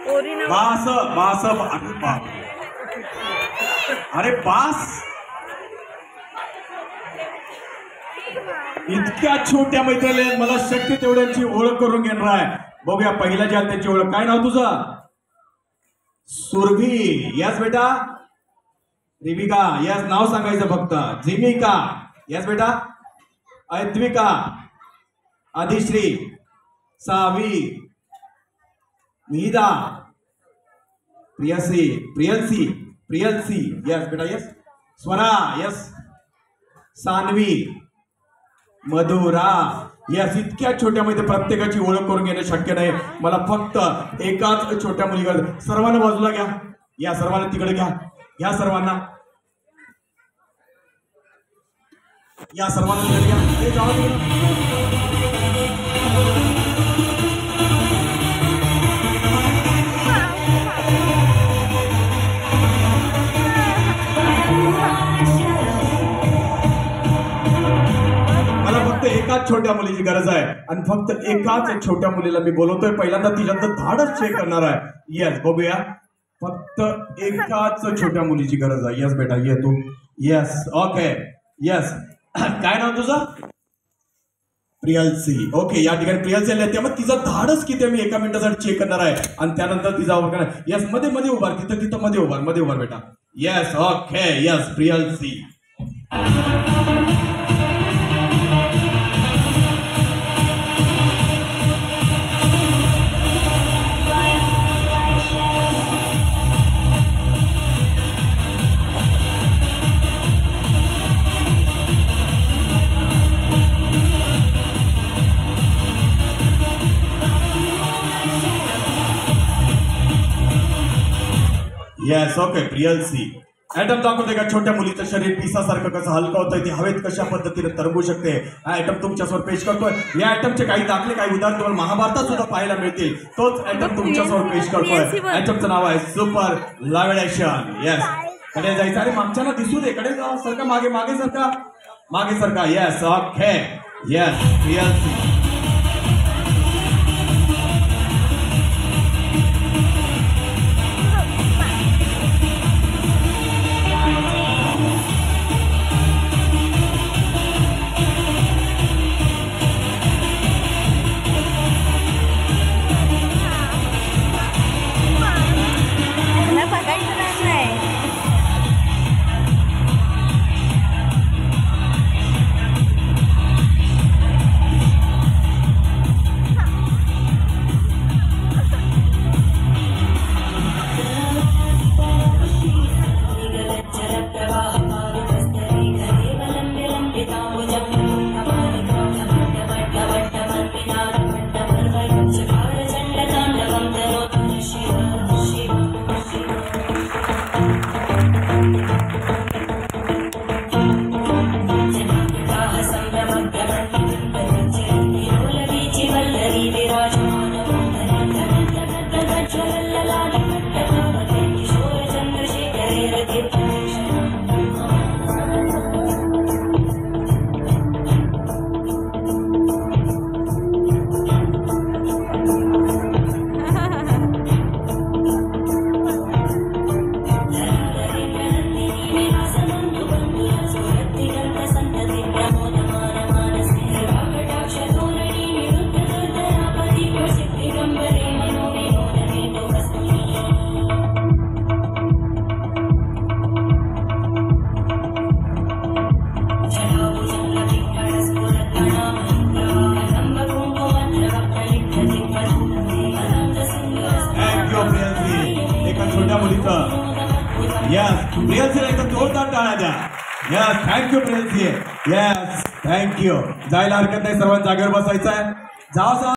बास बास अरे बास इतक्या छोट्या मैत्रिणी मला शक्य तेवढ्यांची ओळख करून घेणार आहे. बघूया पहिला ज्या त्यांची ओळख. काय नाव तुझं? सुरभी. यस बेटा. रिविका. यस नाव सांगायचं फक्त. झिमिका. यस बेटा. अद्विका. आदिश्री. सावी. निदा. प्रियसी. प्रियंसी. प्रियंसी. यस बेटा. Yes. Swara. Yes. Saanvi. Madhura. Yes इतक्या छोट्यामध्ये प्रत्येकाची ओळख करून घेणं शक्य नाही. मला फक्त एकाच छोट्या मुलीकडे. सर्वांना बाजूला घ्या. या सर्वांना तिकडे घ्या. घ्या सर्वांना. या सर्वांना तिकडे घ्या. हे जाऊ दे. एकाच छोट्या मुलीची गरज आहे आणि फक्त एकाच छोट्या मुलीला मी बोलवतोय. पहिल्यांदा तिच्यात धाडस चेक करणार आहे. येस बघूया. फक्त एकाच छोट्या मुलीची गरज आहे. येस बेटा ये तू. Yes okay. येस काय नाव तुझं? प्रियल्सी. ओके या ठिकाणी प्रियल्सी आली. त्यामुळे तिचं धाडस किती मी एका मिनिटासाठी चेक करणार आहे आणि त्यानंतर तिचा उभा करणार. येस मध्ये मध्ये उभार. तिथं मध्ये उभार. मध्ये उभार बेटा. Yes okay. Yes Priyanshi. Yes okay Priyanshi. Atom दाखवते का छोट्या मुलीचं शरीर पिसासारखं कसं हलकं होतंय. ती हवेत कशा पद्धतीने तरंगू शकते. हा ऍटम तुमच्यासमोर पेश करतोय. या ऍटमचे काही दाखले काही उदाहरण तुम्हाला महाभारतात सुद्धा पाहायला मिळतील. तोच ऍटम तुमच्यासमोर पेश करतोय. ऍटमचं नाव आहे सुपर लॅव्हिएशन. येस कडे जायचं. अरे मागच्याला दिसू दे. कडे जा. सरका मागे. मागे सरका. मागे सरका. Yes okay. Yes Priyanshi. Yes, Priyanshi एकदा जोरदार टाळ्या द्या. Yes thank you Priyanshi. Yes thank you. जायला हरकत नाही. सर्वांनी जागेवर बसायचं आहे. जावा.